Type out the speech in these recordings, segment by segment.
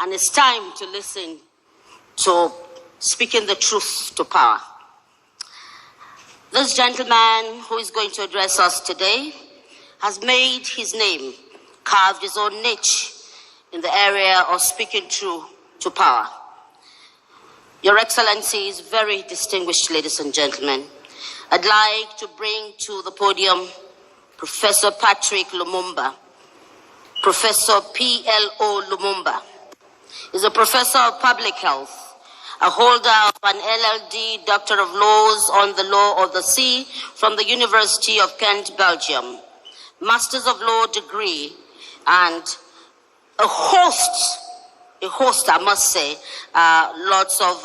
and it's time to listen to speaking the truth to power. This gentleman who is going to address us today has made his name, carved his own niche in the area of speaking truth to power. Your Excellencies, very distinguished ladies and gentlemen, I'd like to bring to the podium Professor Patrick Lumumba. Professor P.L.O. Lumumba is a professor of public health, a holder of an LLD, Doctor of Laws on the Law of the Sea from the University of Kent, Belgium, Masters of Law degree, and a host, I must say, lots of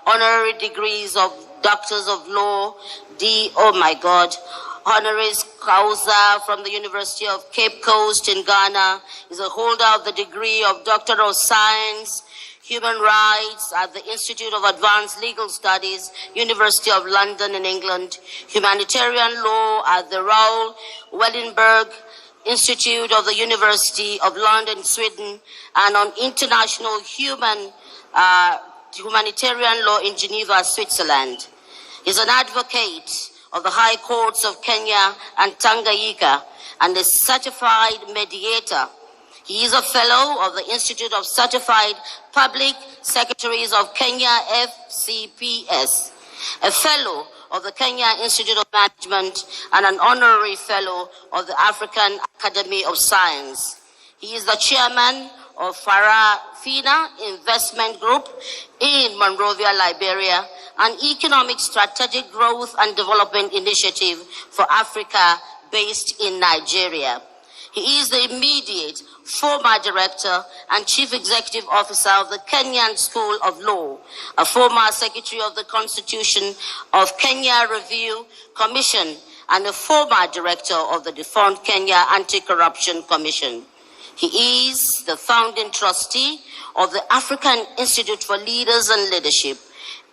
honorary degrees of Doctors of Law, honoris causa from the University of Cape Coast in Ghana, is a holder of the degree of Doctor of Science, Human Rights at the Institute of Advanced Legal Studies, University of London in England, Humanitarian Law at the Raoul Wallenberg Institute of the University of London, Sweden, and on International Humanitarian Law in Geneva, Switzerland. He's an advocate of the High Courts of Kenya and Tanganyika and a certified mediator. He is a fellow of the Institute of Certified Public Secretaries of Kenya, FCPS, a fellow of the Kenya Institute of Management, and an honorary fellow of the African Academy of Science. He is the chairman of Farafina Investment Group in Monrovia, Liberia, an economic strategic growth and development initiative for Africa based in Nigeria. He is the immediate former director and chief executive officer of the Kenyan School of Law, a former secretary of the Constitution of Kenya Review Commission, and a former director of the defunct Kenya Anti-Corruption Commission. He is the founding trustee of the African Institute for Leaders and Leadership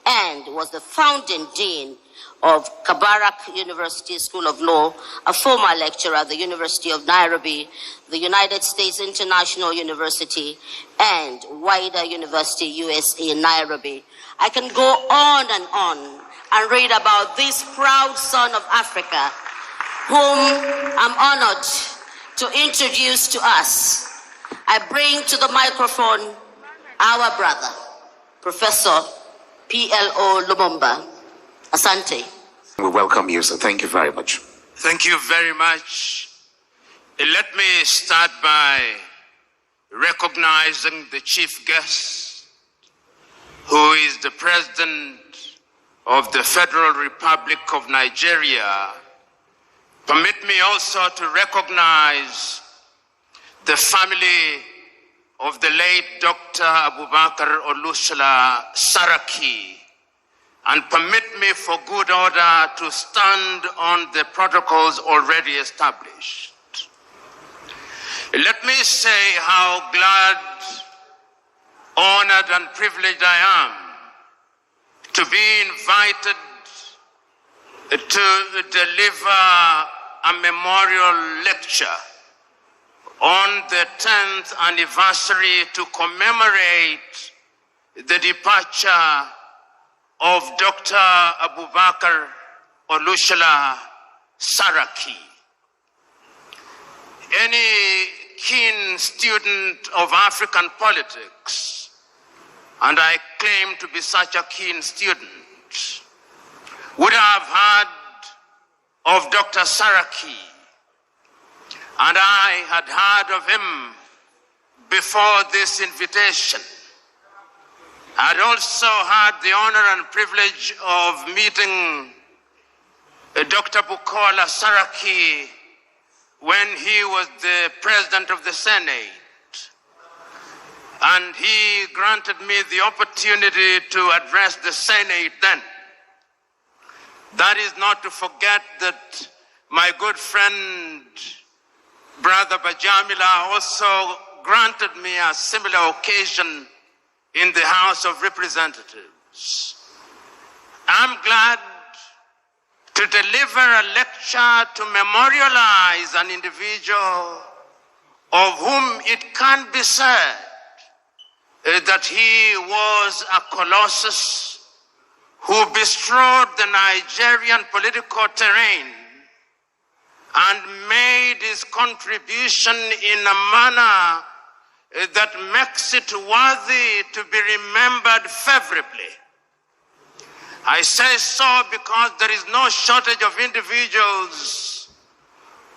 and was the founding dean of Kabarak University School of Law, a former lecturer at the University of Nairobi, the United States International University, and Wider University, USA, Nairobi. I can go on and read about this proud son of Africa, whom I'm honored to introduce to us. I bring to the microphone our brother, Professor P.L.O. Lumumba. Asante. We welcome you, so thank you very much. Thank you very much. Let me start by recognizing the chief guest, who is the President of the Federal Republic of Nigeria. Permit me also to recognize the family of the late Dr. Abubakar Olusola Saraki, and permit me for good order to stand on the protocols already established. Let me say how glad, honored, and privileged I am to be invited to deliver a memorial lecture on the 10th anniversary to commemorate the departure of Dr. Abubakar Olusola Saraki. Any keen student of African politics, and I claim to be such a keen student, would have heard of Dr. Saraki, and I had heard of him before this invitation. I'd also had the honor and privilege of meeting Dr. Bukola Saraki when he was the president of the Senate. And he granted me the opportunity to address the Senate then. That is not to forget that my good friend, Brother Bajamila, also granted me a similar occasion in the House of Representatives. I'm glad to deliver a lecture to memorialize an individual of whom it can be said that he was a colossus who bestrode the Nigerian political terrain and made his contribution in a manner that makes it worthy to be remembered favorably. I say so because there is no shortage of individuals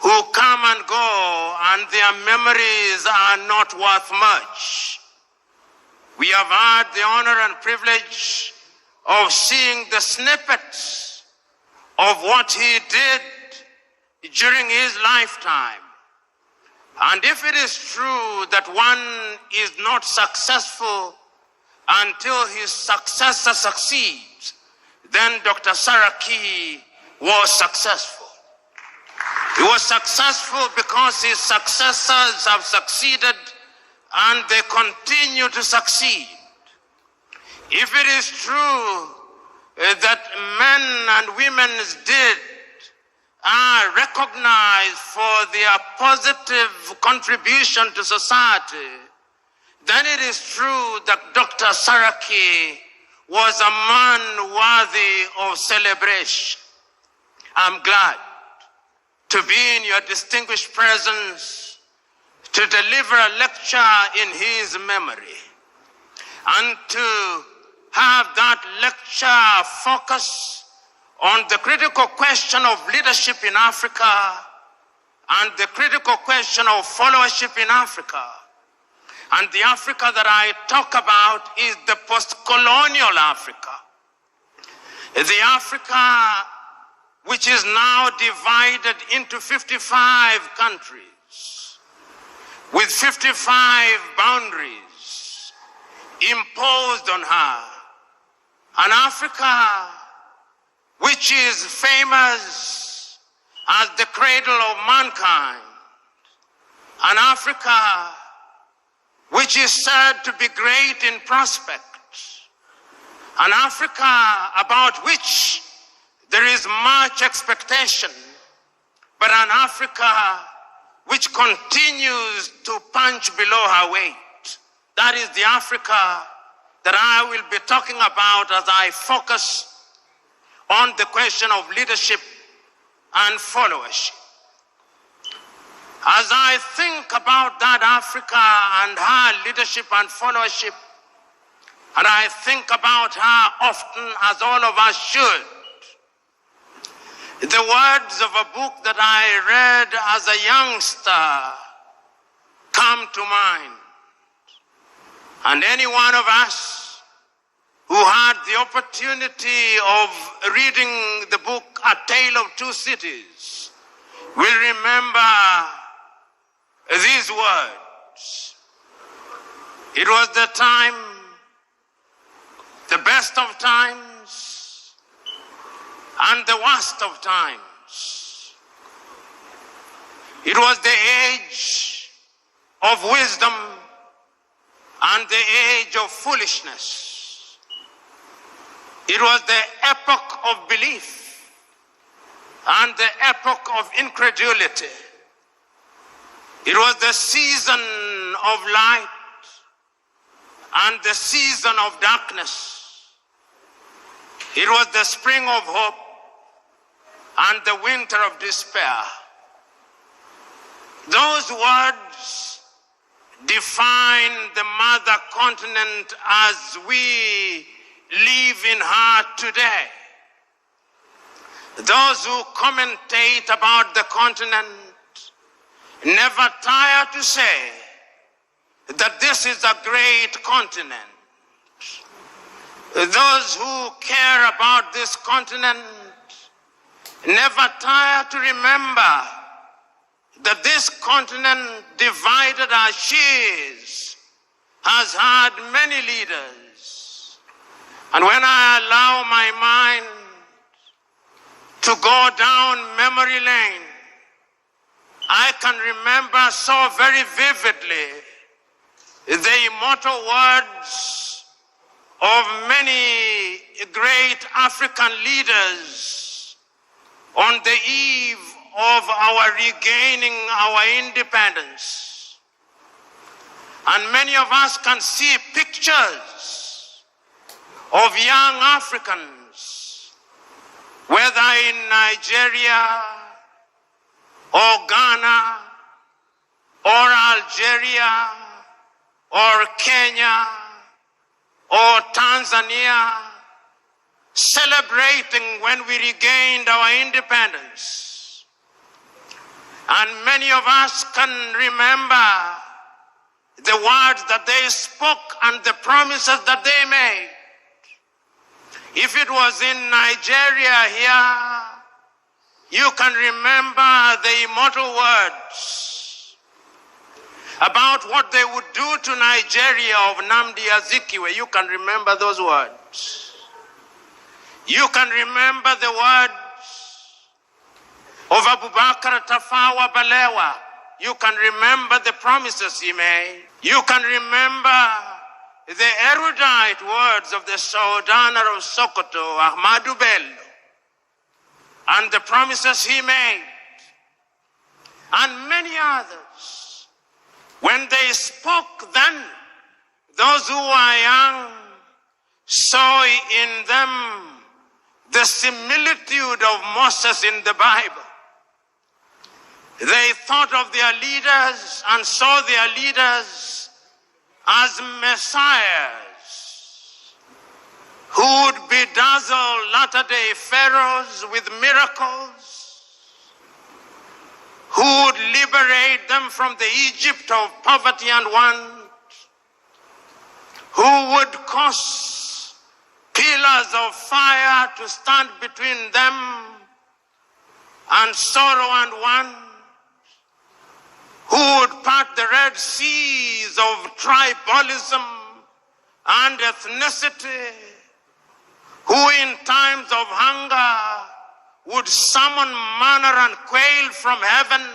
who come and go and their memories are not worth much. We have had the honor and privilege of seeing the snippets of what he did during his lifetime. And if it is true that one is not successful until his successor succeeds, then Dr. Saraki was successful. He was successful because his successors have succeeded and they continue to succeed. If it is true that men and women's deed are recognized for their positive contribution to society, then it is true that Dr. Saraki was a man worthy of celebration. I'm glad to be in your distinguished presence to deliver a lecture in his memory and to have that lecture focus on the critical question of leadership in Africa and the critical question of followership in Africa. And the Africa that I talk about is the post-colonial Africa. The Africa which is now divided into 55 countries with 55 boundaries imposed on her. An Africa which is famous as the cradle of mankind. An Africa which is said to be great in prospect. An Africa about which there is much expectation, but an Africa which continues to punch below her weight. That is the Africa that I will be talking about as I focus on the question of leadership and followership. As I think about that Africa and her leadership and followership, and I think about her often, as all of us should, the words of a book that I read as a youngster come to mind. And any one of us who had the opportunity of reading the book A Tale of Two Cities will remember these words. It was the time, the best of times and the worst of times. It was the age of wisdom and the age of foolishness. It was the epoch of belief and the epoch of incredulity. It was the season of light and the season of darkness. It was the spring of hope and the winter of despair. Those words define the mother continent as we live in her today. Those who commentate about the continent never tire to say that this is a great continent. Those who care about this continent never tire to remember that this continent, divided as she is, has had many leaders. And when I allow my mind to go down memory lane, I can remember so very vividly the immortal words of many great African leaders on the eve of our regaining our independence. And many of us can see pictures pictures of young Africans, whether in Nigeria or Ghana or Algeria or Kenya or Tanzania, celebrating when we regained our independence. And many of us can remember the words that they spoke and the promises that they made. If it was in Nigeria here, you can remember the immortal words about what they would do to Nigeria of Nnamdi Azikiwe. You can remember those words. You can remember the words of Abubakar Tafawa Balewa. You can remember the promises he made. You can remember the erudite words of the Sultan of Sokoto, Ahmadu Bello, and the promises he made, and many others. When they spoke then, those who were young saw in them the similitude of Moses in the Bible. They thought of their leaders and saw their leaders as messiahs who would bedazzle latter-day pharaohs with miracles, who would liberate them from the Egypt of poverty and want, who would cause pillars of fire to stand between them and sorrow and want, who would part the Red Seas of tribalism and ethnicity, who in times of hunger would summon manna and quail from heaven.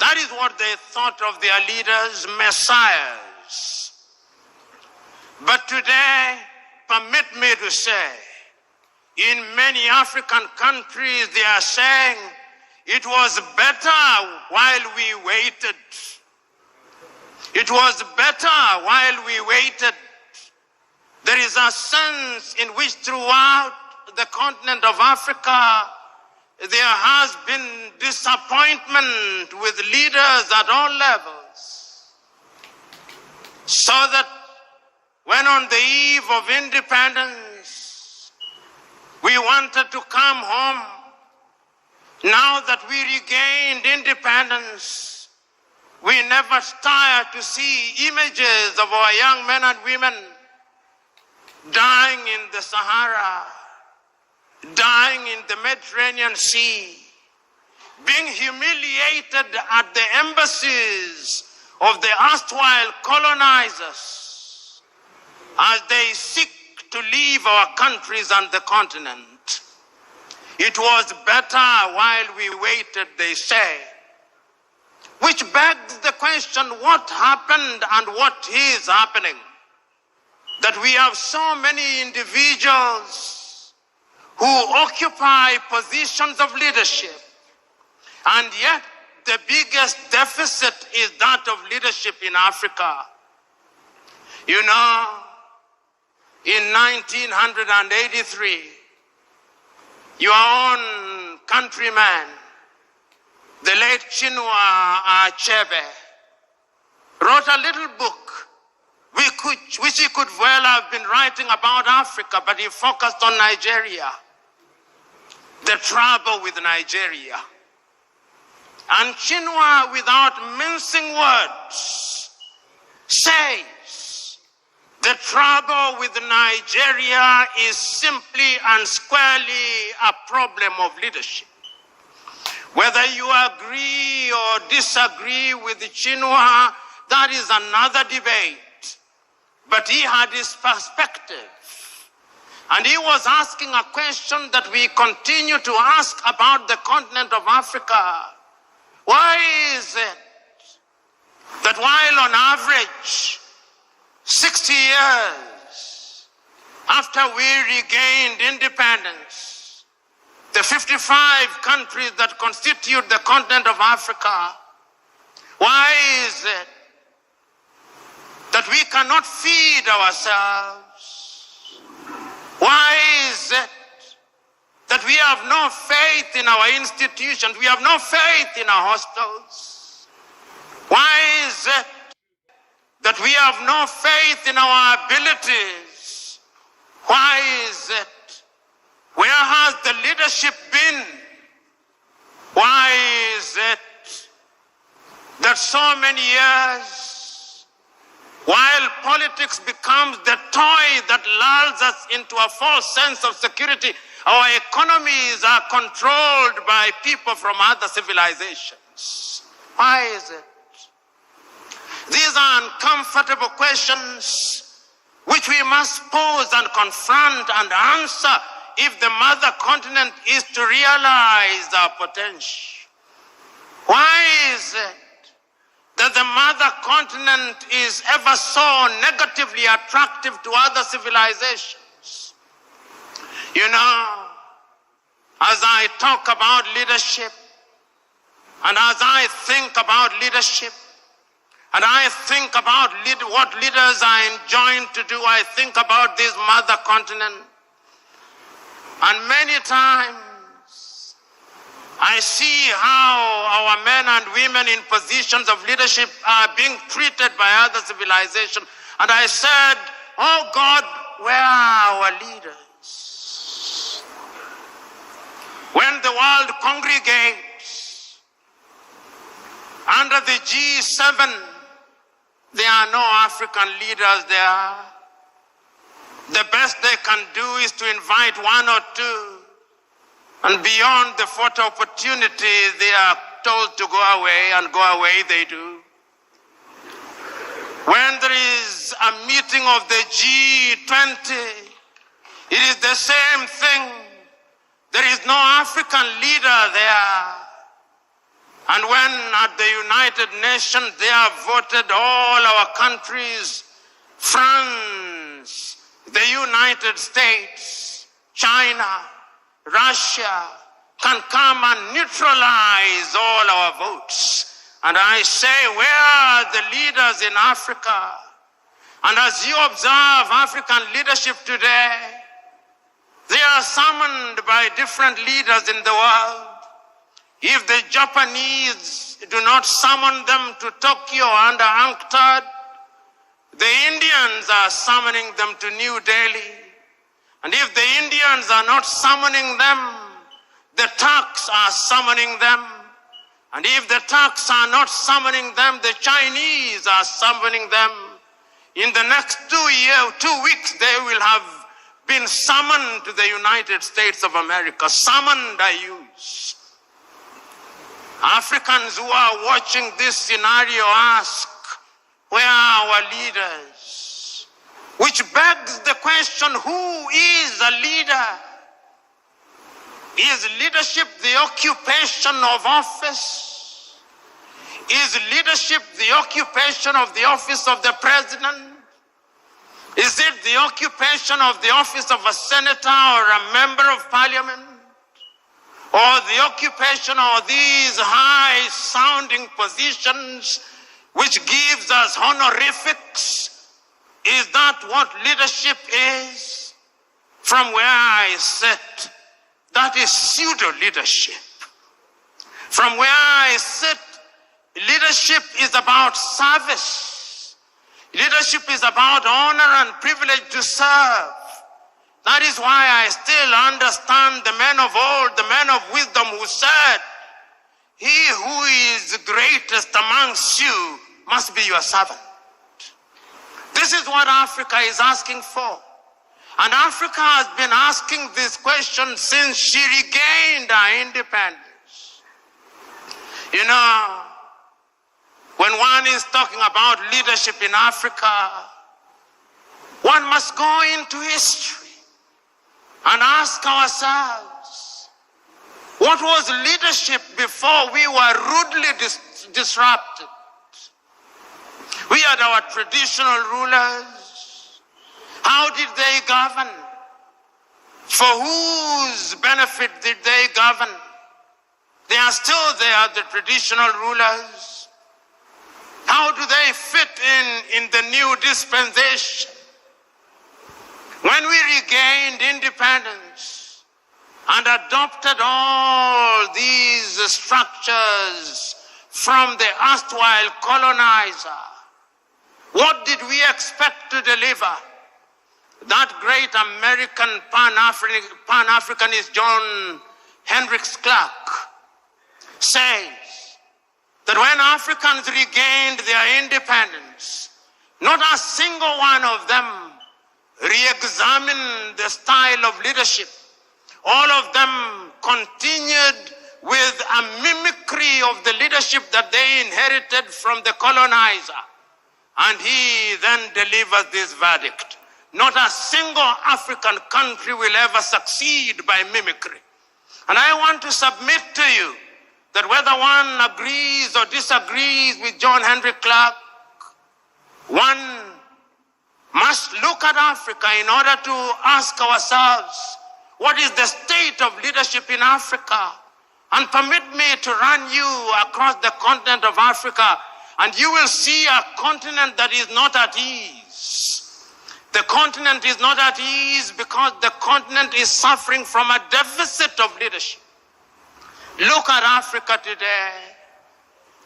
That is what they thought of their leaders, messiahs. But today, permit me to say, in many African countries, they are saying, it was better while we waited. It was better while we waited. There is a sense in which throughout the continent of Africa, there has been disappointment with leaders at all levels. So that when on the eve of independence, we wanted to come home, now that we regained independence, we never tire to see images of our young men and women dying in the Sahara, dying in the Mediterranean Sea, being humiliated at the embassies of the erstwhile colonizers as they seek to leave our countries and the continent. It was better while we waited, they say. Which begs the question, what happened and what is happening? That we have so many individuals who occupy positions of leadership, and yet the biggest deficit is that of leadership in Africa. You know, in 1983, your own countryman, the late Chinua Achebe, wrote a little book which he could well have been writing about Africa, but he focused on Nigeria, the trouble with Nigeria. And Chinua, without mincing words, says the trouble with Nigeria is simply and squarely a problem of leadership. Whether you agree or disagree with Chinua, that is another debate. But he had his perspective. And he was asking a question that we continue to ask about the continent of Africa. Why is it that while on average 60 years after we regained independence, the 55 countries that constitute the continent of Africa, why is it that we cannot feed ourselves? Why is it that we have no faith in our institutions? We have no faith in our hostels. Why is it that we have no faith in our abilities? Why is it? Where has the leadership been? Why is it that so many years, while politics becomes the toy that lulls us into a false sense of security, our economies are controlled by people from other civilizations? Why is it? These are uncomfortable questions which we must pose and confront and answer if the mother continent is to realize our potential. Why is it that the mother continent is ever so negatively attractive to other civilizations? You know, as I talk about leadership, and as I think about leadership, and I think about what leaders are enjoined to do, I think about this mother continent. And many times, I see how our men and women in positions of leadership are being treated by other civilizations. And I said, oh God, where are our leaders? When the world congregates under the G7, there are no African leaders there. The best they can do is to invite one or two. And beyond the photo opportunity, they are told to go away, and go away they do. When there is a meeting of the G20, it is the same thing. There is no African leader there. And when at the United Nations they have voted all our countries, France, the United States, China, Russia, can come and neutralize all our votes. And I say, where are the leaders in Africa? And as you observe African leadership today, they are summoned by different leaders in the world. If the Japanese do not summon them to Tokyo under UNCTAD, the Indians are summoning them to New Delhi. And if the Indians are not summoning them, the Turks are summoning them. And if the Turks are not summoning them, the Chinese are summoning them. In the next 2 weeks, they will have been summoned to the United States of America. Summoned, I use. Africans who are watching this scenario ask, where are our leaders? Which begs the question, who is a leader? Is leadership the occupation of office? Is leadership the occupation of the office of the president? Is it the occupation of the office of a senator or a member of parliament? Or the occupation of these high-sounding positions which gives us honorifics? Is that what leadership is? From where I sit, that is pseudo-leadership. From where I sit, leadership is about service. Leadership is about honor and privilege to serve. That is why I still understand the men of old, the men of wisdom who said, he who is greatest amongst you must be your servant. This is what Africa is asking for. And Africa has been asking this question since she regained her independence. You know, when one is talking about leadership in Africa, one must go into history and ask ourselves, what was leadership before we were rudely disrupted? We had our traditional rulers. How did they govern? For whose benefit did they govern? They are still there, the traditional rulers. How do they fit in the new dispensation? When we regained independence and adopted all these structures from the erstwhile colonizer, what did we expect to deliver? That great American Pan-Africanist John Hendricks Clark says that when Africans regained their independence, not a single one of them re-examined the style of leadership. All of them continued with a mimicry of the leadership that they inherited from the colonizer. And he then delivers this verdict: not a single African country will ever succeed by mimicry. And I want to submit to you that whether one agrees or disagrees with John Hendrik Clark, one must look at Africa in order to ask ourselves, what is the state of leadership in Africa? And permit me to run you across the continent of Africa, and you will see a continent that is not at ease. The continent is not at ease because the continent is suffering from a deficit of leadership. Look at Africa today.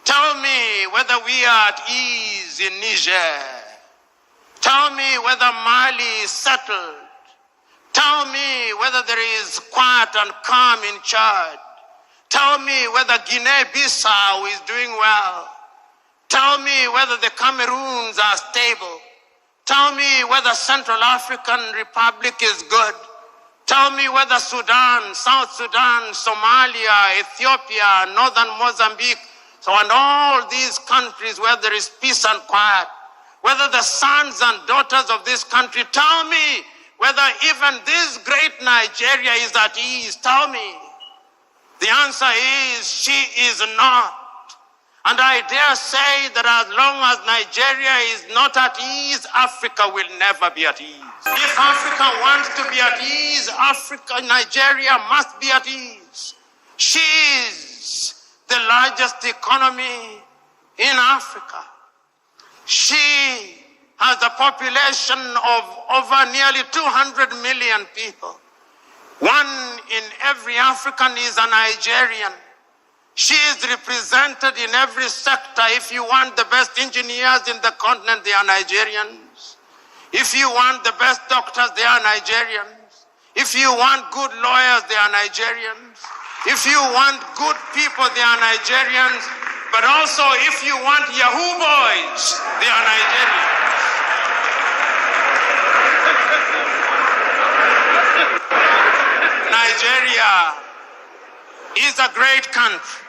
Tell me whether we are at ease in Niger. Tell me whether Mali is settled. Tell me whether there is quiet and calm in Chad. Tell me whether Guinea-Bissau is doing well. Tell me whether the Cameroons are stable. Tell me whether Central African Republic is good. Tell me whether Sudan, South Sudan, Somalia, Ethiopia, Northern Mozambique, and all these countries where there is peace and quiet, whether the sons and daughters of this country, tell me whether even this great Nigeria is at ease. Tell me. The answer is she is not. And I dare say that as long as Nigeria is not at ease, Africa will never be at ease. If Africa wants to be at ease, Nigeria must be at ease. She is the largest economy in Africa. She has a population of over nearly 200 million people. One in every African is a Nigerian. She is represented in every sector. If you want the best engineers in the continent, they are Nigerians. If you want the best doctors, they are Nigerians. If you want good lawyers, they are Nigerians. If you want good people, they are Nigerians. But also, if you want Yahoo boys, they are Nigerians. Nigeria is a great country.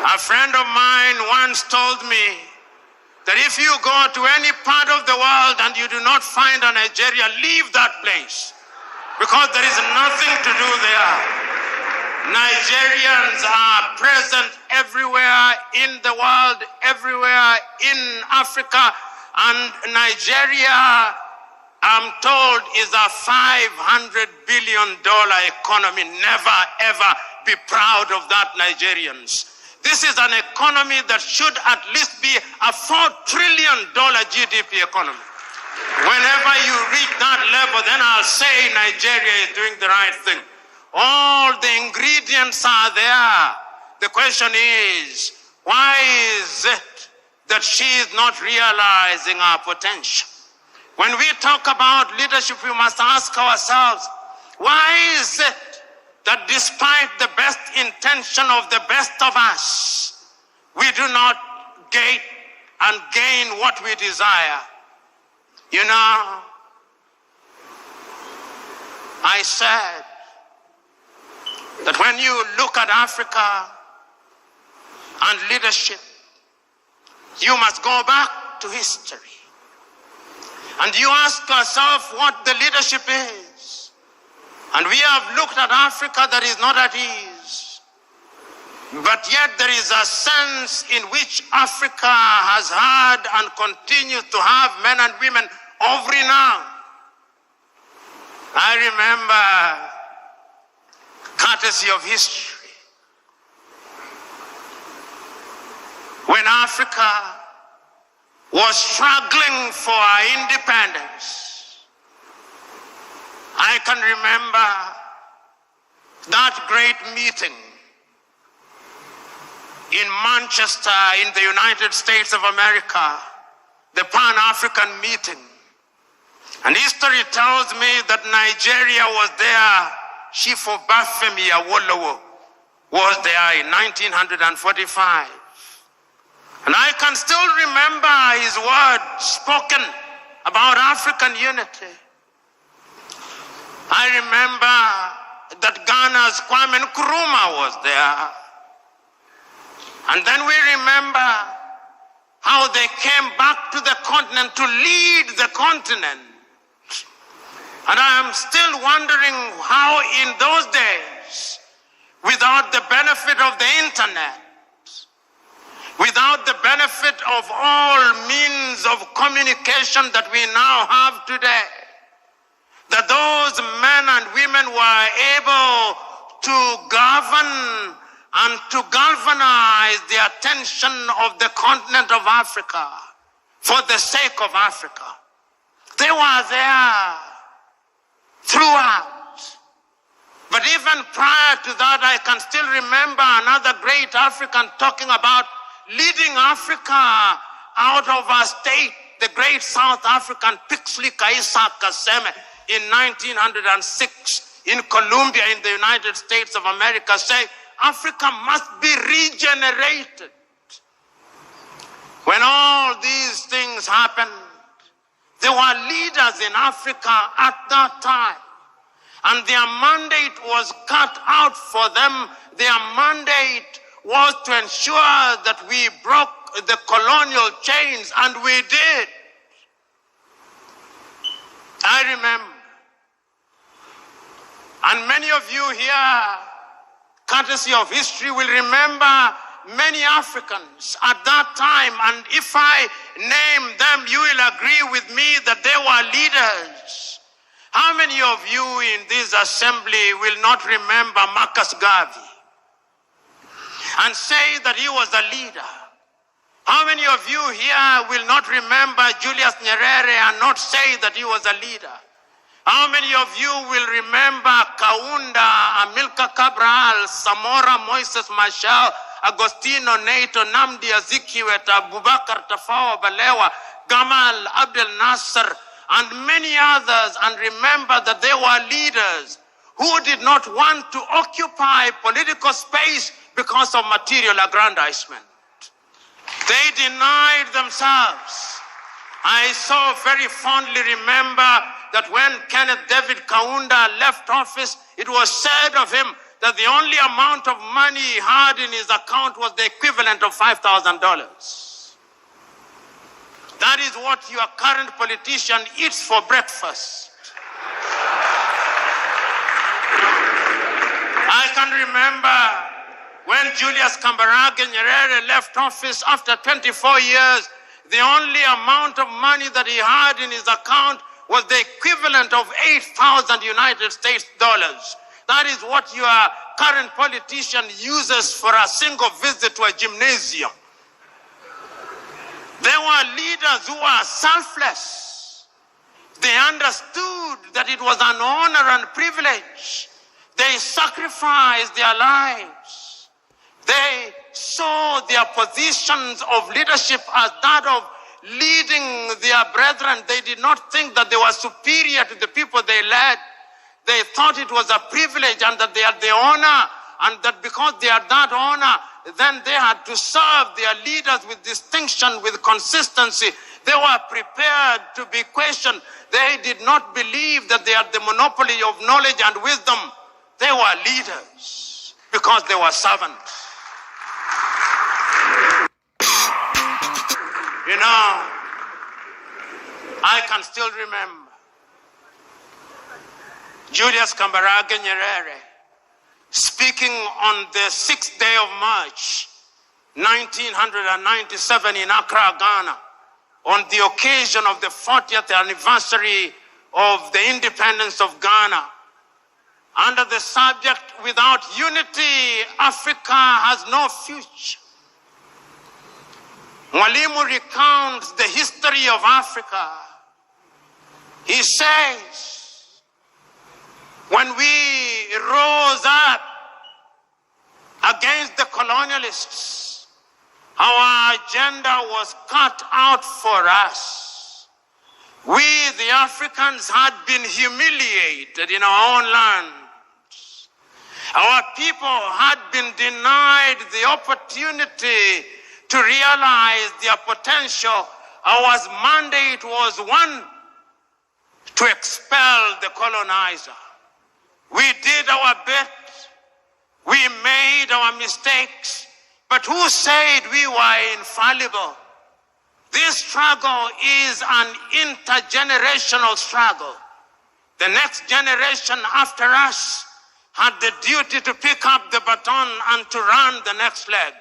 A friend of mine once told me that if you go to any part of the world and you do not find a Nigeria, leave that place, because there is nothing to do there. Nigerians are present everywhere in the world, everywhere in Africa, and Nigeria, I'm told, is a $500 billion economy. Never, ever be proud of that, Nigerians. This is an economy that should at least be a $4 trillion GDP economy. Whenever you reach that level, then I'll say Nigeria is doing the right thing. All the ingredients are there. The question is, why is it that she is not realizing our potential? When we talk about leadership, we must ask ourselves, why is it that despite the best intention of the best of us, we do not gain what we desire? You know, I said that when you look at Africa and leadership, you must go back to history. And you ask yourself what the leadership is. And we have looked at Africa that is not at ease. But yet there is a sense in which Africa has had and continues to have men and women of renown. I remember, courtesy of history, when Africa was struggling for our independence. I can remember that great meeting in Manchester in the United States of America, the Pan-African meeting. And history tells me that Nigeria was there. Chief Obafemi Awolowo was there in 1945. And I can still remember his words spoken about African unity. I remember that Ghana's Kwame Nkrumah was there. And then we remember how they came back to the continent to lead the continent. And I am still wondering how in those days, without the benefit of the internet, without the benefit of all means of communication that we now have today, that those men and women were able to govern and to galvanize the attention of the continent of Africa for the sake of Africa. They were there throughout. But even prior to that, I can still remember another great African talking about leading Africa out of our state, the great South African Pixley Kaisa Kaseme in 1906 in Columbia in the United States of America, say Africa must be regenerated. When all these things happened, there were leaders in Africa at that time, and their mandate was cut out for them. Their mandate was to ensure that we broke the colonial chains, and we did. I remember, and many of you here, courtesy of history, will remember many Africans at that time, and if I name them, you will agree with me that they were leaders. How many of you in this assembly will not remember Marcus Garvey and say that he was a leader? How many of you here will not remember Julius Nyerere and not say that he was a leader? How many of you will remember Kaunda, Amilcar Cabral, Samora Moises Machel, Agostino Neto, Namdi Azikiwe, Abubakar Tafawa Balewa, Gamal Abdel Nasser, and many others, and remember that they were leaders who did not want to occupy political space because of material aggrandizement. They denied themselves. I so very fondly remember that when Kenneth David Kaunda left office, it was said of him that the only amount of money he had in his account was the equivalent of $5,000. That is what your current politician eats for breakfast. I can remember when Julius Kambarage Nyerere left office after 24 years, the only amount of money that he had in his account was the equivalent of 8,000 United States dollars. That is what your current politician uses for a single visit to a gymnasium. There were leaders who were selfless. They understood that it was an honor and privilege. They sacrificed their lives. They saw their positions of leadership as that of leading their brethren. They did not think that they were superior to the people they led. They thought it was a privilege and that they had the honor, and that because they had that honor, then they had to serve their leaders with distinction, with consistency. They were prepared to be questioned. They did not believe that they had the monopoly of knowledge and wisdom. They were leaders because they were servants. You know, I can still remember Julius Kambarage Nyerere speaking on the 6th day of March, 1997 in Accra, Ghana, on the occasion of the 40th anniversary of the independence of Ghana, under the subject, "Without unity, Africa has no future." Mwalimu recounts the history of Africa. He says, when we rose up against the colonialists, our agenda was cut out for us. We, the Africans, had been humiliated in our own land. Our people had been denied the opportunity to realize their potential. Our mandate was one, to expel the colonizer. We did our bit. We made our mistakes. But who said we were infallible? This struggle is an intergenerational struggle. The next generation after us had the duty to pick up the baton and to run the next leg.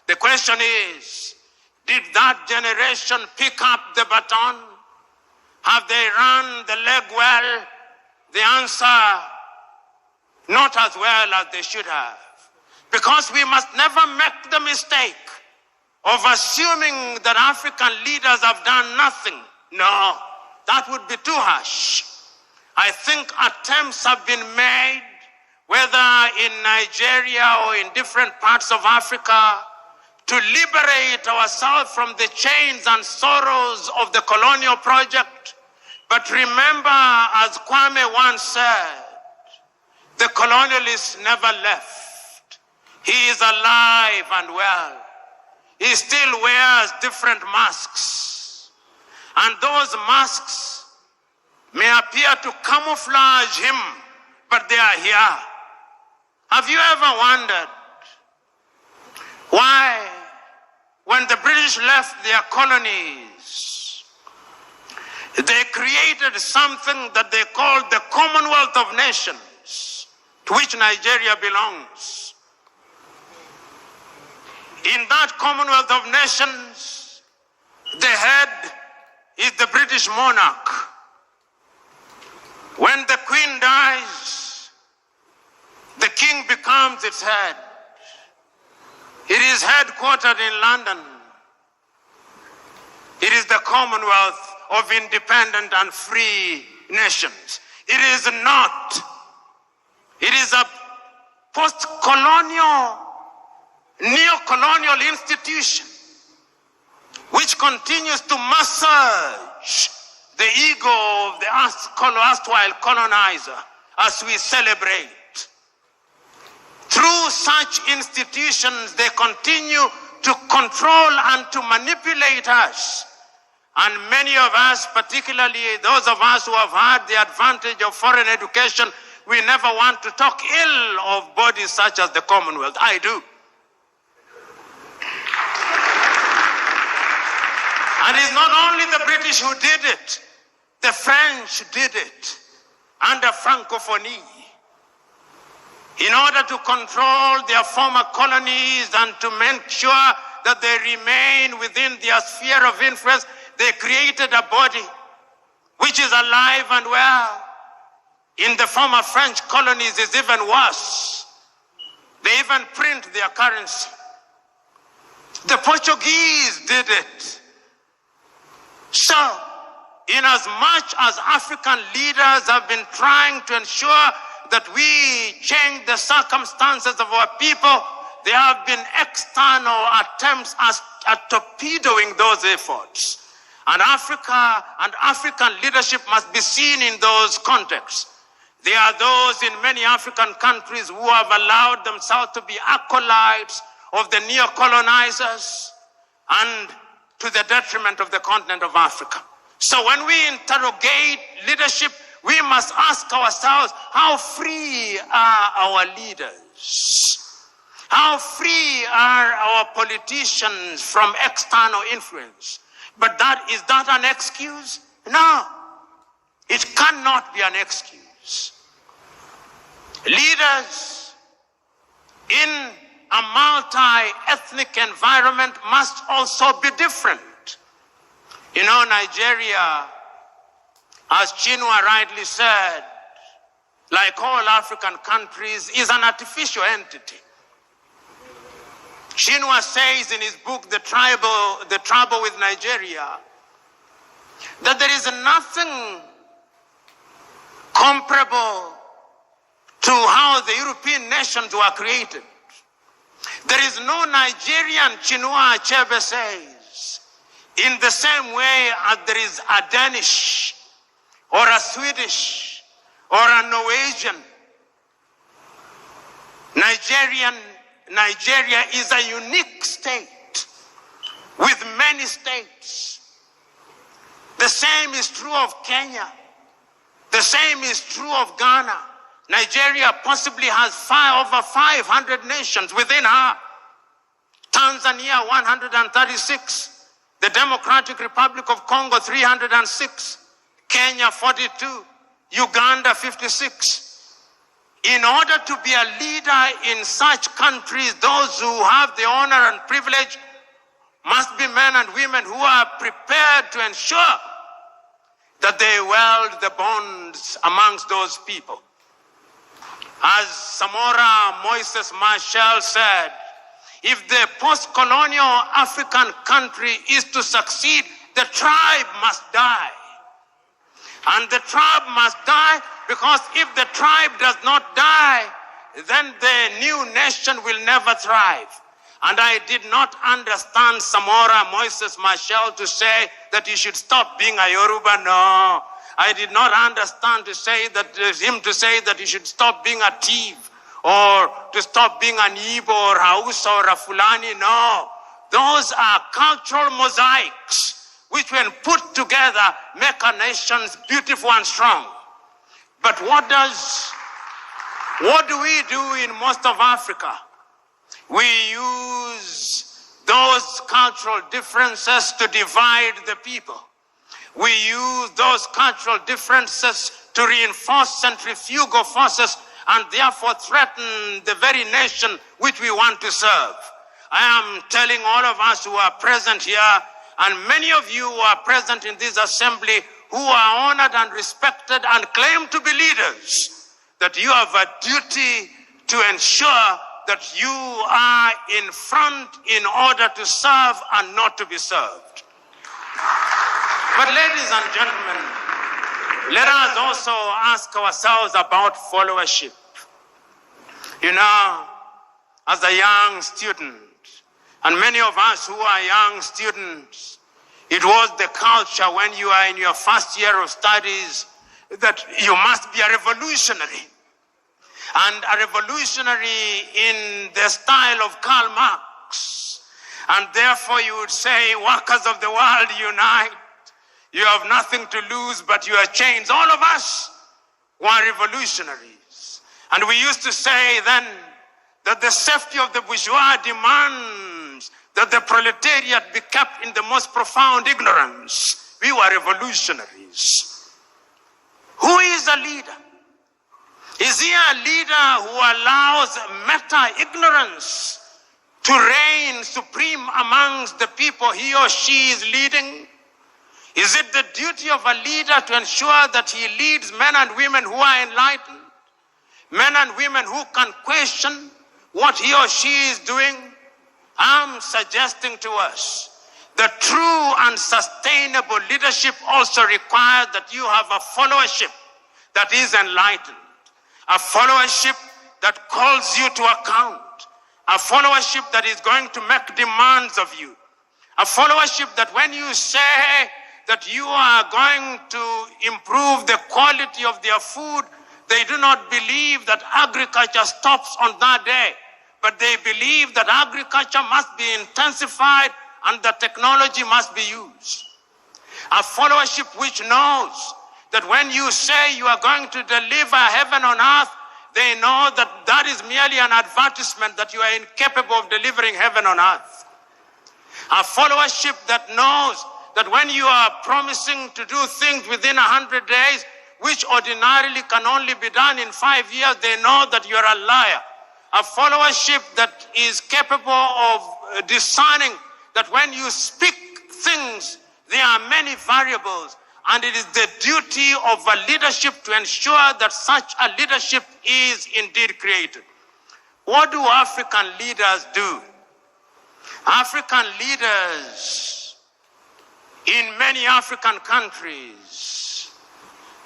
The question is, did that generation pick up the baton? Have they run the leg well? The answer, not as well as they should have. Because we must never make the mistake of assuming that African leaders have done nothing. No, that would be too harsh. I think attempts have been made, whether in Nigeria or in different parts of Africa, to liberate ourselves from the chains and sorrows of the colonial project. But remember, as Kwame once said, the colonialists never left. He is alive and well. He still wears different masks. And those masks may appear to camouflage him, but they are here. Have you ever wondered why, when the British left their colonies, they created something that they called the Commonwealth of Nations, to which Nigeria belongs? In that Commonwealth of Nations, the head is the British monarch. When the Queen dies, the King becomes its head. It is headquartered in London. It is the Commonwealth of Independent and Free Nations. It is not. It is a post-colonial, neo-colonial institution which continues to massage the ego of the erstwhile colonizer as we celebrate. Through such institutions, they continue to control and to manipulate us. And many of us, particularly those of us who have had the advantage of foreign education, we never want to talk ill of bodies such as the Commonwealth. I do. And it's not only the British who did it. The French did it under Francophonie. In order to control their former colonies and to make sure that they remain within their sphere of influence, they created a body which is alive and well. In the former French colonies, it's even worse. They even print their currency. The Portuguese did it. So, in as much as African leaders have been trying to ensure that we change the circumstances of our people, there have been external attempts at torpedoing those efforts. And Africa and African leadership must be seen in those contexts. There are those in many African countries who have allowed themselves to be acolytes of the neo-colonizers and to the detriment of the continent of Africa. So when we interrogate leadership, we must ask ourselves, how free are our leaders? How free are our politicians from external influence? But is that an excuse? No, it cannot be an excuse. Leaders in a multi-ethnic environment must also be different. You know, Nigeria, as Chinua rightly said, like all African countries, is an artificial entity. Chinua says in his book, The Trouble with Nigeria, that there is nothing comparable to how the European nations were created. There is no Nigerian, Chinua Achebe says, in the same way as there is a Danish or a Swedish or a Norwegian. Nigeria is a unique state with many states. The same is true of Kenya. The same is true of Ghana. Nigeria possibly has over 500 nations within her. Tanzania, 136. The Democratic Republic of Congo, 306. Kenya, 42. Uganda, 56. In order to be a leader in such countries, those who have the honor and privilege must be men and women who are prepared to ensure that they weld the bonds amongst those people. As Samora Moises Machel said, if the post-colonial African country is to succeed, the tribe must die. And the tribe must die because if the tribe does not die, then the new nation will never thrive. And I did not understand Samora Moises Machel to say that he should stop being a Yoruba. No. I did not understand him to say that he should stop being a thief or to stop being an Igbo or Hausa or a Fulani. No. Those are cultural mosaics which when put together make a nation beautiful and strong. But what do we do in most of Africa? We use those cultural differences to divide the people. We use those cultural differences to reinforce centrifugal forces and therefore threaten the very nation which we want to serve. I am telling all of us who are present here, and many of you who are present in this assembly, who are honored and respected and claim to be leaders, that you have a duty to ensure that you are in front in order to serve and not to be served. But ladies and gentlemen, let us also ask ourselves about followership. You know, as a young student, and many of us who are young students, it was the culture when you are in your first year of studies that you must be a revolutionary. And a revolutionary in the style of Karl Marx. And therefore you would say, workers of the world, unite. You have nothing to lose but your chains. All of us were revolutionaries. And we used to say then that the safety of the bourgeois demands that the proletariat be kept in the most profound ignorance. We were revolutionaries. Who is a leader? Is he a leader who allows meta-ignorance to reign supreme amongst the people he or she is leading? Is it the duty of a leader to ensure that he leads men and women who are enlightened? Men and women who can question what he or she is doing? I'm suggesting to us that true and sustainable leadership also requires that you have a followership that is enlightened. A followership that calls you to account. A followership that is going to make demands of you. A followership that when you say that you are going to improve the quality of their food, they do not believe that agriculture stops on that day, but they believe that agriculture must be intensified and that technology must be used. A followership which knows that when you say you are going to deliver heaven on earth, they know that that is merely an advertisement that you are incapable of delivering heaven on earth. A followership that knows that when you are promising to do things within 100 days, which ordinarily can only be done in 5 years, they know that you are a liar. A followership that is capable of discerning that when you speak things, there are many variables. And it is the duty of a leadership to ensure that such a leadership is indeed created. What do African leaders do African leaders in many African countries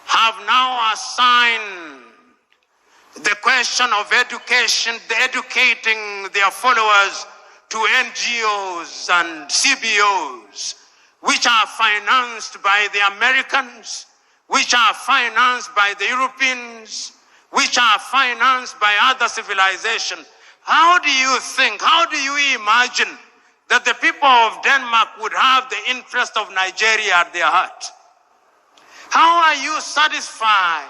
have now assigned the question of education, educating their followers to NGOs and CBOs, which are financed by the Americans, which are financed by the Europeans, which are financed by other civilizations. How do you think, how do you imagine that the people of Denmark would have the interest of Nigeria at their heart? How are you satisfied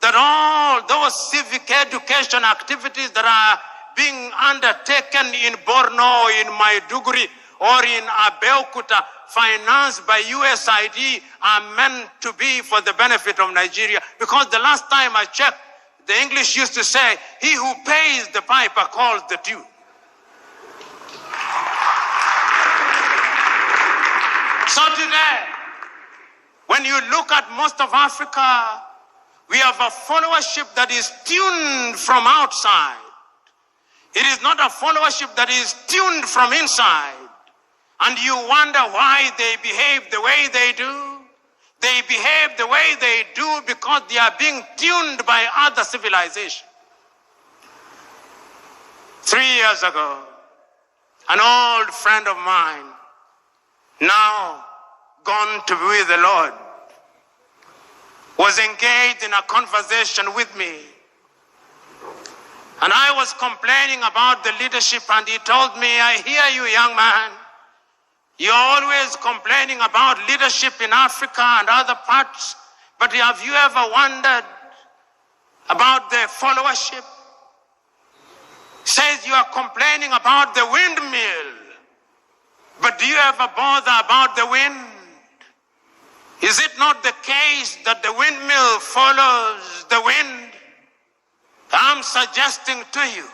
that all those civic education activities that are being undertaken in Borno, in Maiduguri, or in Abeokuta, financed by USAID, are meant to be for the benefit of Nigeria? Because the last time I checked, the English used to say, he who pays the piper calls the tune. So today, when you look at most of Africa, we have a followership that is tuned from outside. It is not a followership that is tuned from inside. And you wonder why they behave the way they do. They behave the way they do because they are being tuned by other civilizations. 3 years ago, an old friend of mine, now gone to be with the Lord, was engaged in a conversation with me. And I was complaining about the leadership, and he told me, I hear you, young man. You're always complaining about leadership in Africa and other parts, but have you ever wondered about the followership? Says you are complaining about the windmill, but do you ever bother about the wind? Is it not the case that the windmill follows the wind? I'm suggesting to you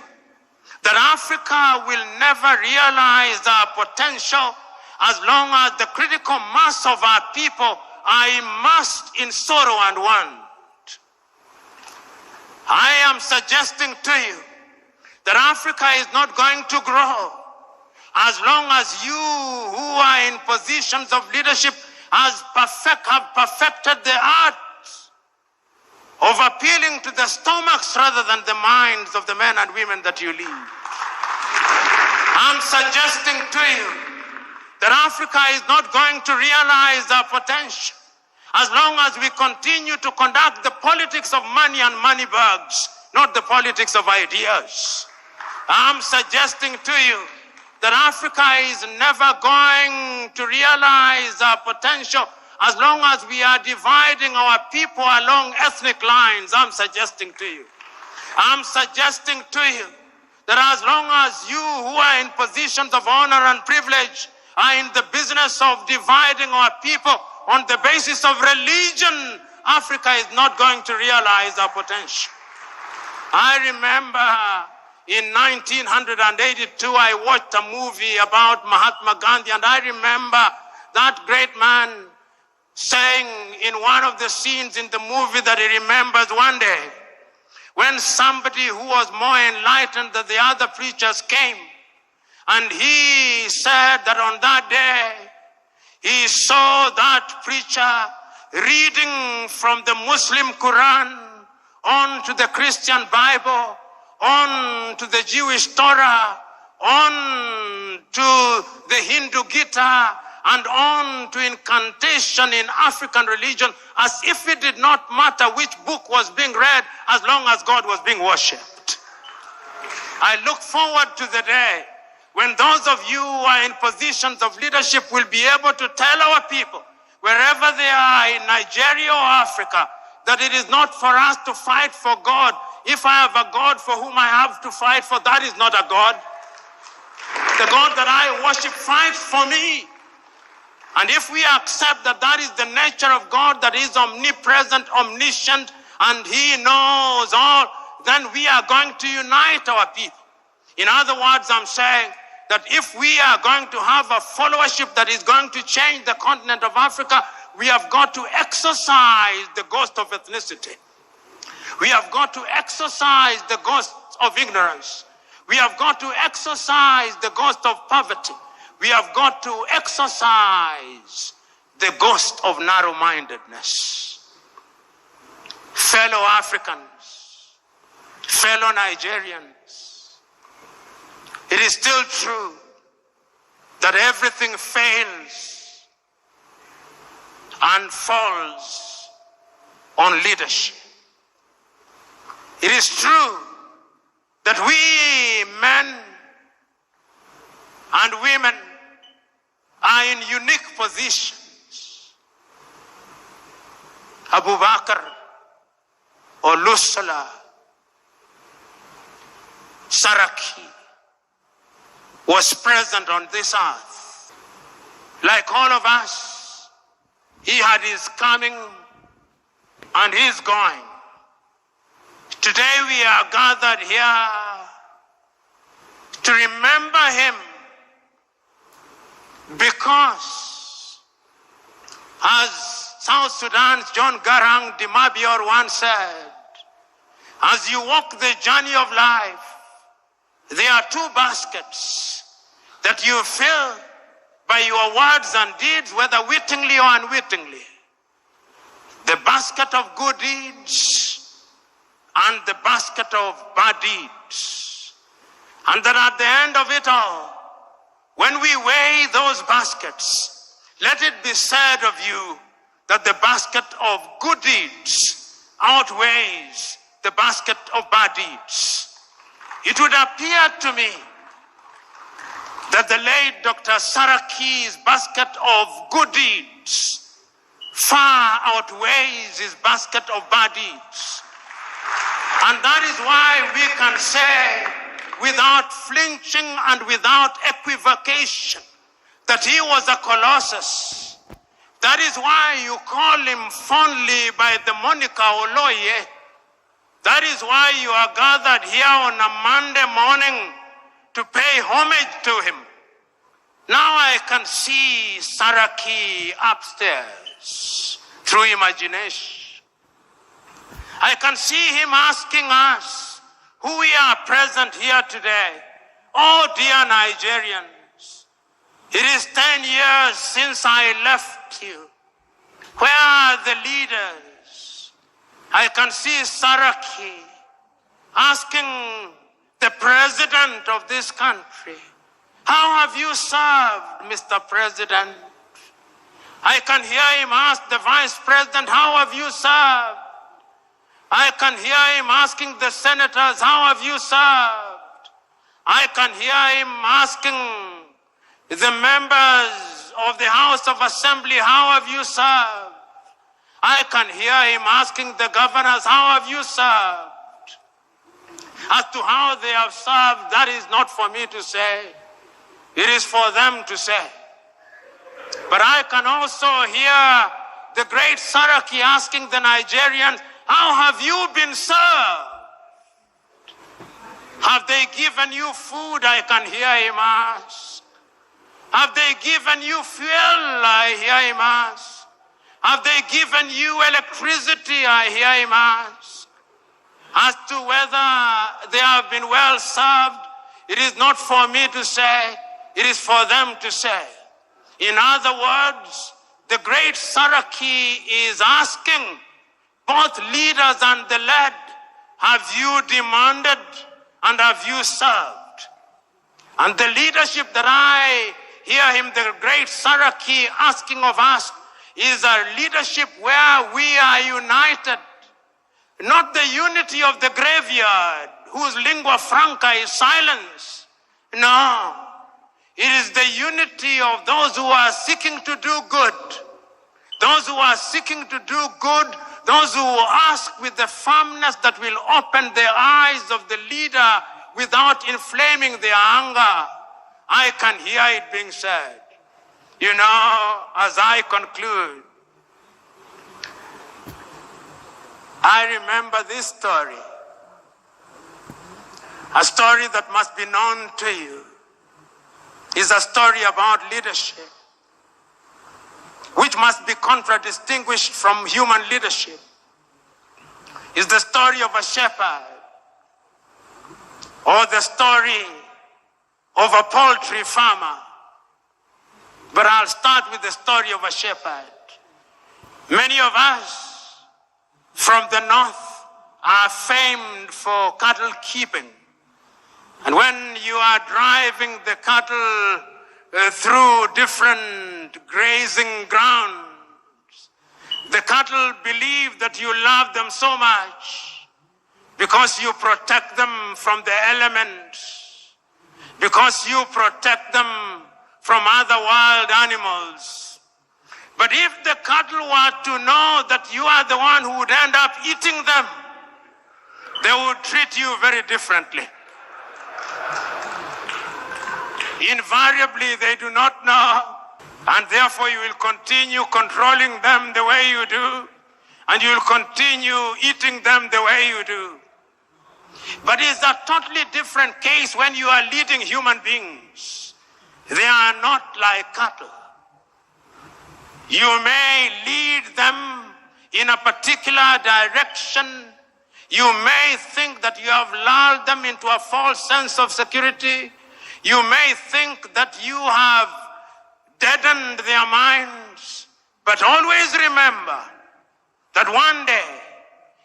that Africa will never realize our potential as long as the critical mass of our people are immersed in sorrow and want. I am suggesting to you that Africa is not going to grow as long as you who are in positions of leadership have perfected the art of appealing to the stomachs rather than the minds of the men and women that you lead. I'm suggesting to you that Africa is not going to realize our potential as long as we continue to conduct the politics of money and money bags, not the politics of ideas. I'm suggesting to you that Africa is never going to realize our potential as long as we are dividing our people along ethnic lines. I'm suggesting to you that as long as you who are in positions of honor and privilege are in the business of dividing our people on the basis of religion, Africa is not going to realize our potential. I remember in 1982, I watched a movie about Mahatma Gandhi, and I remember that great man saying in one of the scenes in the movie that he remembers one day when somebody who was more enlightened than the other preachers came, and he said that on that day he saw that preacher reading from the Muslim Quran on to the Christian Bible, on to the Jewish Torah, on to the Hindu Gita, and on to incantation in African religion, as if it did not matter which book was being read as long as God was being worshipped. I look forward to the day when those of you who are in positions of leadership will be able to tell our people, wherever they are in Nigeria or Africa, that it is not for us to fight for God. If I have a God for whom I have to fight for, that is not a God. The God that I worship fights for me. And if we accept that that is the nature of God, that is omnipresent, omniscient, and He knows all, then we are going to unite our people. In other words, I'm saying that if we are going to have a followership that is going to change the continent of Africa, we have got to exorcise the ghost of ethnicity. We have got to exorcise the ghost of ignorance. We have got to exorcise the ghost of poverty. We have got to exorcise the ghost of narrow-mindedness. Fellow Africans, fellow Nigerians, it is still true that everything fails and falls on leadership. It is true that we men and women are in unique positions. Abubakar, Olusala, Saraki was present on this earth. Like all of us, he had his coming and his going. Today we are gathered here to remember him because, as South Sudan's John Garang de Mabior once said, as you walk the journey of life, there are two baskets that you fill by your words and deeds, whether wittingly or unwittingly. The basket of good deeds and the basket of bad deeds. And that at the end of it all, when we weigh those baskets, let it be said of you that the basket of good deeds outweighs the basket of bad deeds. It would appear to me that the late Dr. Saraki's basket of good deeds far outweighs his basket of bad deeds. And that is why we can say without flinching and without equivocation that he was a colossus. That is why you call him fondly by the moniker Oloye. That is why you are gathered here on a Monday morning to pay homage to him. Now I can see Saraki upstairs through imagination. I can see him asking us who we are present here today. Oh dear Nigerians, it is 10 years since I left you. Where are the leaders? I can see Saraki asking the president of this country, how have you served, Mr. President? I can hear him ask the vice president, how have you served? I can hear him asking the senators, how have you served? I can hear him asking the members of the House of Assembly, how have you served? I can hear him asking the governors, how have you served? As to how they have served, that is not for me to say. It is for them to say. But I can also hear the great Saraki asking the Nigerians, how have you been served? Have they given you food? I can hear him ask. Have they given you fuel? I hear him ask. Have they given you electricity? I hear him ask. As to whether they have been well served, it is not for me to say, it is for them to say. In other words, the great Saraki is asking both leaders and the led, have you demanded and have you served? And the leadership that I hear him, the great Saraki, asking of us is a leadership where we are united. Not the unity of the graveyard, whose lingua franca is silence. No, it is the unity of those who are seeking to do good. Those who are seeking to do good, those who ask with the firmness that will open the eyes of the leader without inflaming their anger. I can hear it being said. You know, as I conclude, I remember this story, a story that must be known to you. It's a story about leadership, which must be contradistinguished from human leadership. It's the story of a shepherd or the story of a poultry farmer, but I'll start with the story of a shepherd. Many of us from the north are famed for cattle keeping. And when you are driving the cattle through different grazing grounds, the cattle believe that you love them so much because you protect them from the elements, because you protect them from other wild animals. But if the cattle were to know that you are the one who would end up eating them, they would treat you very differently. Invariably, they do not know, and therefore you will continue controlling them the way you do, and you will continue eating them the way you do. But it's a totally different case when you are leading human beings. They are not like cattle. You may lead them in a particular direction. You may think that you have lulled them into a false sense of security. You may think that you have deadened their minds. But always remember that one day,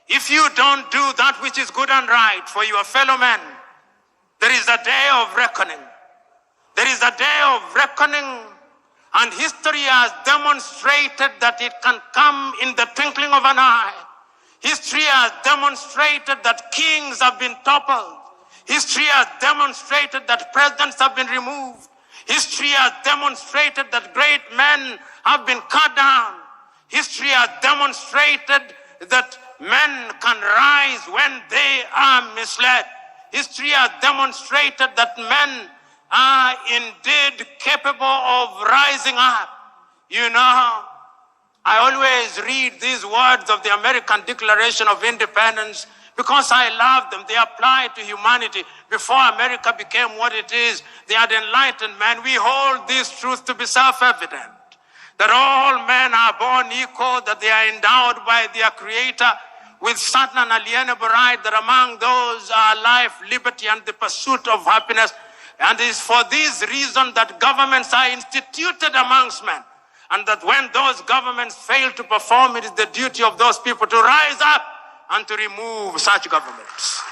if you don't do that which is good and right for your fellow men, there is a day of reckoning. There is a day of reckoning, and history has demonstrated that it can come in the twinkling of an eye. History has demonstrated that kings have been toppled. History has demonstrated that presidents have been removed. History has demonstrated that great men have been cut down. History has demonstrated that men can rise when they are misled. History has demonstrated that men are indeed capable of rising up. You know, I always read these words of the American Declaration of Independence because I love them. They apply to humanity. Before America became what it is, they had enlightened men. We hold this truth to be self-evident, that all men are born equal, that they are endowed by their Creator with certain unalienable right, that among those are life, liberty, and the pursuit of happiness. And it is for this reason that governments are instituted amongst men. And that when those governments fail to perform, it is the duty of those people to rise up and to remove such governments.